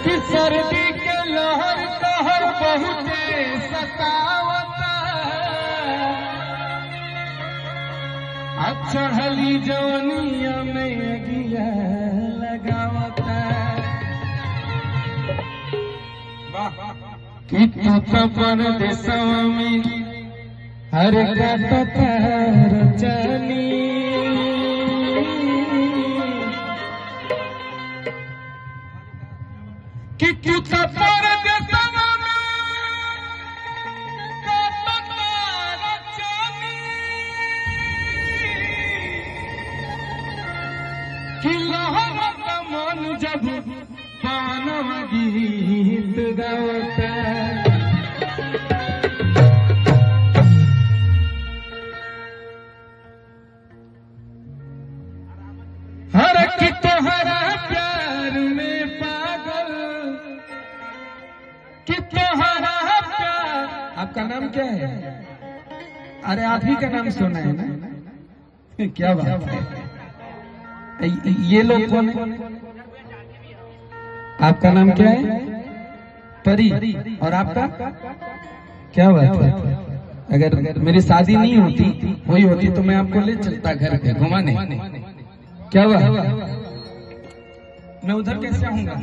कि सर्दी के लहर कहर बहुते सतावता चढ़ली जवनिया में अगिया लगावता कि तू तो परदेसवा में हर काटता रचनी कि तू तो परदेसवा में काटता रचनी कि लहरत मन जब पानव गीत गावता हर की तोहरा प्यार में पागल कि तोहरा प्यार। आपका नाम क्या है? अरे आप ही का नाम सुना है ना? क्या बात है। ये लोग कौन है? आपका नाम क्या है? परी। और आपका क्या बात है? अगर मेरी शादी नहीं होती हुई होती तो मैं आपको ले चलता घर पे घुमाने। क्या बात? मैं उधर कैसे आऊंगा?